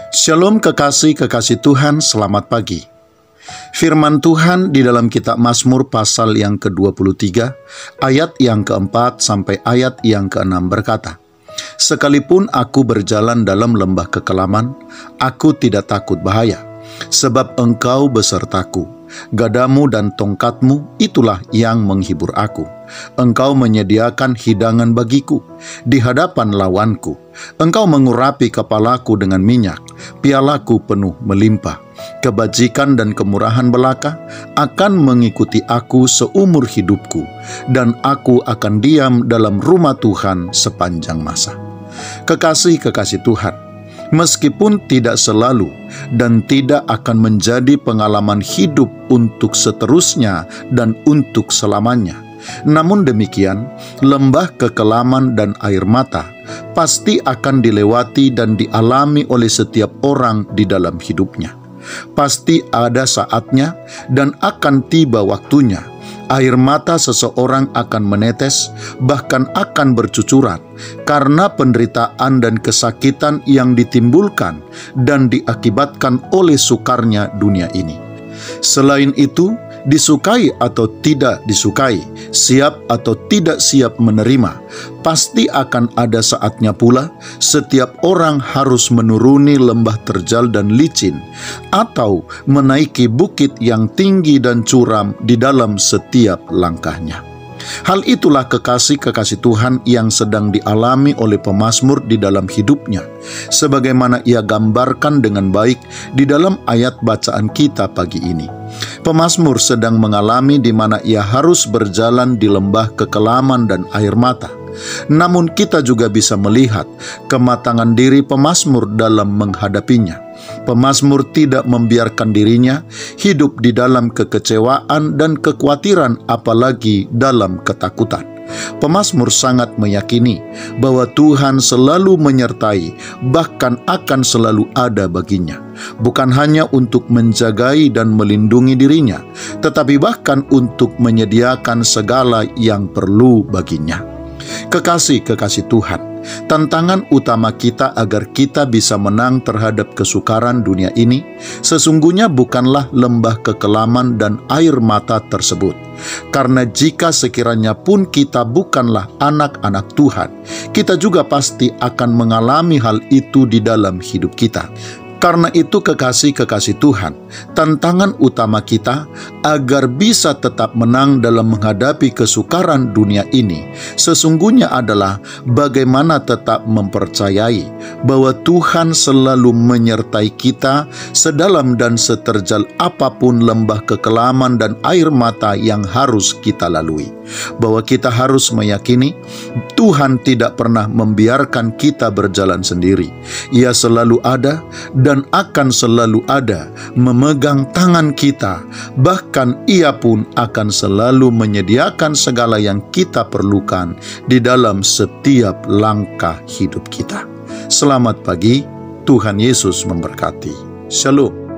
Shalom kekasih-kekasih Tuhan, selamat pagi. Firman Tuhan di dalam kitab Mazmur pasal yang ke-23, ayat yang ke-4 sampai ayat yang ke-6 berkata, "Sekalipun aku berjalan dalam lembah kekelaman, aku tidak takut bahaya, sebab Engkau besertaku. Gadamu dan tongkatmu itulah yang menghibur aku. Engkau menyediakan hidangan bagiku di hadapan lawanku. Engkau mengurapi kepalaku dengan minyak, pialaku penuh melimpah. Kebajikan dan kemurahan belaka akan mengikuti aku seumur hidupku, dan aku akan diam dalam rumah Tuhan sepanjang masa." Kekasih-kekasih Tuhan, meskipun tidak selalu dan tidak akan menjadi pengalaman hidup untuk seterusnya dan untuk selamanya, namun demikian, lembah kekelaman dan air mata pasti akan dilewati dan dialami oleh setiap orang di dalam hidupnya. Pasti ada saatnya dan akan tiba waktunya air mata seseorang akan menetes, bahkan akan bercucuran, karena penderitaan dan kesakitan yang ditimbulkan dan diakibatkan oleh sukarnya dunia ini. Selain itu, disukai atau tidak disukai, siap atau tidak siap menerima, pasti akan ada saatnya pula setiap orang harus menuruni lembah terjal dan licin, atau menaiki bukit yang tinggi dan curam di dalam setiap langkahnya. Hal itulah kekasih-kekasih Tuhan yang sedang dialami oleh pemazmur di dalam hidupnya, sebagaimana ia gambarkan dengan baik di dalam ayat bacaan kita pagi ini. Pemazmur sedang mengalami di mana ia harus berjalan di lembah kekelaman dan air mata. Namun kita juga bisa melihat kematangan diri pemazmur dalam menghadapinya. Pemazmur tidak membiarkan dirinya hidup di dalam kekecewaan dan kekhawatiran, apalagi dalam ketakutan. Pemazmur sangat meyakini bahwa Tuhan selalu menyertai, bahkan akan selalu ada baginya. Bukan hanya untuk menjagai dan melindungi dirinya, tetapi bahkan untuk menyediakan segala yang perlu baginya. Kekasih-kekasih Tuhan, tantangan utama kita agar kita bisa menang terhadap kesukaran dunia ini sesungguhnya bukanlah lembah kekelaman dan air mata tersebut. Karena jika sekiranya pun kita bukanlah anak-anak Tuhan, kita juga pasti akan mengalami hal itu di dalam hidup kita. Karena itu kekasih-kekasih Tuhan, tantangan utama kita agar bisa tetap menang dalam menghadapi kesukaran dunia ini sesungguhnya adalah bagaimana tetap mempercayai bahwa Tuhan selalu menyertai kita sedalam dan seterjal apapun lembah kekelaman dan air mata yang harus kita lalui. Bahwa kita harus meyakini Tuhan tidak pernah membiarkan kita berjalan sendiri. Ia selalu ada dan akan selalu ada memegang tangan kita. Bahkan Ia pun akan selalu menyediakan segala yang kita perlukan di dalam setiap langkah hidup kita. Selamat pagi, Tuhan Yesus memberkati. Shalom.